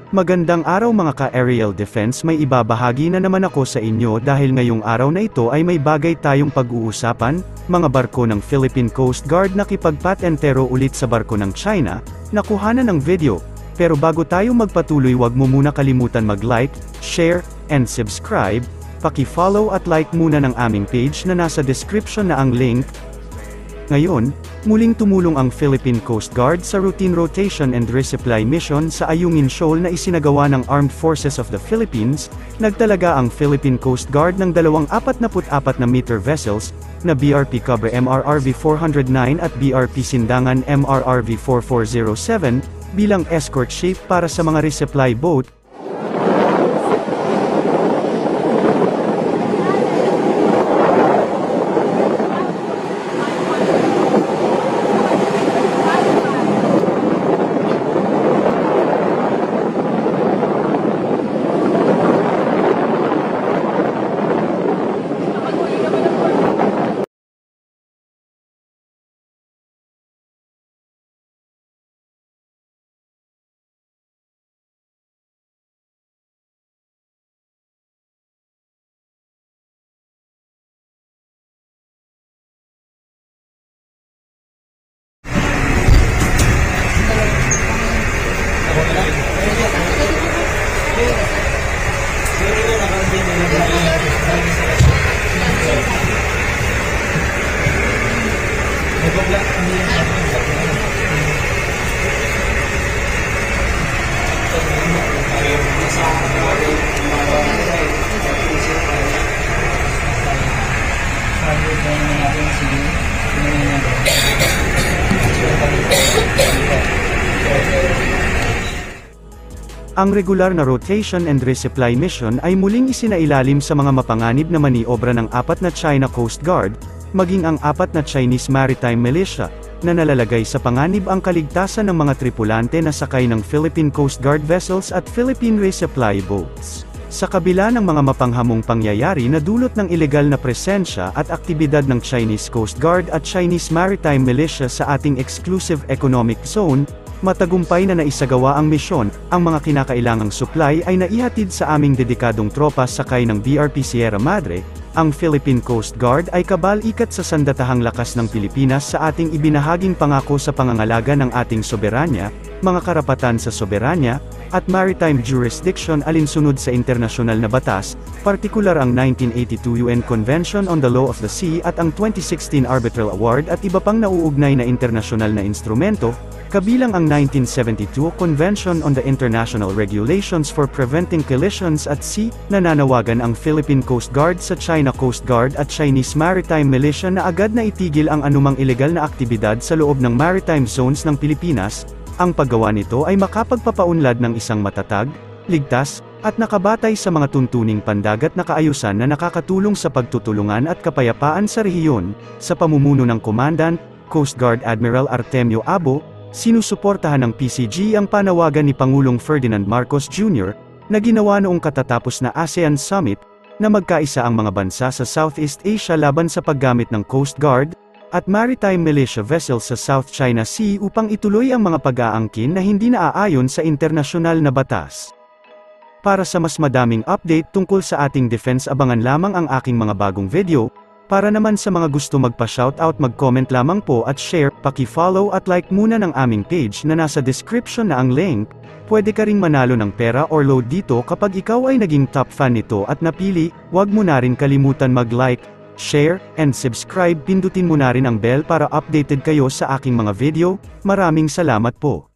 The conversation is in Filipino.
Magandang araw mga ka-aerial defense, may ibabahagi na naman ako sa inyo dahil ngayong araw na ito ay may bagay tayong pag-uusapan, mga barko ng Philippine Coast Guard nakipagpatentero ulit sa barko ng China, nakuhanan ng video. Pero bago tayo magpatuloy, wag mo muna kalimutan mag-like, share, and subscribe, paki-follow at like muna ng aming page na nasa description na ang link. Ngayon, muling tumulong ang Philippine Coast Guard sa routine rotation and resupply mission sa Ayungin Shoal na isinagawa ng Armed Forces of the Philippines. Nagtalaga ang Philippine Coast Guard ng 244 na meter vessels, na BRP Cobra MRRV 409 at BRP Sindangan MRRV 4407, bilang escort ship para sa mga resupply boat. Ang regular na rotation and resupply mission ay muling isinailalim sa mga mapanganib na maniobra ng 4 na China Coast Guard, maging ang 4 na Chinese Maritime Militia, na nalalagay sa panganib ang kaligtasan ng mga tripulante na sakay ng Philippine Coast Guard vessels at Philippine resupply boats. Sa kabila ng mga mapanghamong pangyayari na dulot ng ilegal na presensya at aktibidad ng Chinese Coast Guard at Chinese Maritime Militia sa ating exclusive economic zone, matagumpay na naisagawa ang misyon. Ang mga kinakailangang supply ay naihatid sa aming dedikadong tropa sakay ng BRP Sierra Madre. Ang Philippine Coast Guard ay kabal-ikat sa sandatahang lakas ng Pilipinas sa ating ibinahaging pangako sa pangangalaga ng ating soberanya, mga karapatan sa soberanya, at maritime jurisdiction alinsunod sa internasyonal na batas, partikular ang 1982 UN Convention on the Law of the Sea at ang 2016 Arbitral Award at iba pang nauugnay na internasyonal na instrumento, kabilang ang 1972 Convention on the International Regulations for Preventing Collisions at Sea. Nananawagan ang Philippine Coast Guard sa China Coast Guard at Chinese Maritime Militia na agad na itigil ang anumang ilegal na aktibidad sa loob ng maritime zones ng Pilipinas. Ang paggawa nito ay makapagpapaunlad ng isang matatag, ligtas, at nakabatay sa mga tuntuning pandagat na kaayusan na nakakatulong sa pagtutulungan at kapayapaan sa rehiyon. Sa pamumuno ng Commandant, Coast Guard Admiral Artemio Abo, sinusuportahan ng PCG ang panawagan ni Pangulong Ferdinand Marcos Jr., na ginawa noong katatapos na ASEAN Summit, na magkaisa ang mga bansa sa Southeast Asia laban sa paggamit ng Coast Guard at Maritime Militia vessels sa South China Sea upang ituloy ang mga pag-aangkin na hindi naaayon sa internasyonal na batas. Para sa mas madaming update tungkol sa ating defense, abangan lamang ang aking mga bagong video. Para naman sa mga gusto magpa-shoutout, mag-comment lamang po at share, paki-follow at like muna ng aming page na nasa description na ang link. Pwede ka ring manalo ng pera or load dito kapag ikaw ay naging top fan nito at napili. Huwag mo na rin kalimutan mag-like, share, and subscribe. Pindutin mo na rin ang bell para updated kayo sa aking mga video. Maraming salamat po.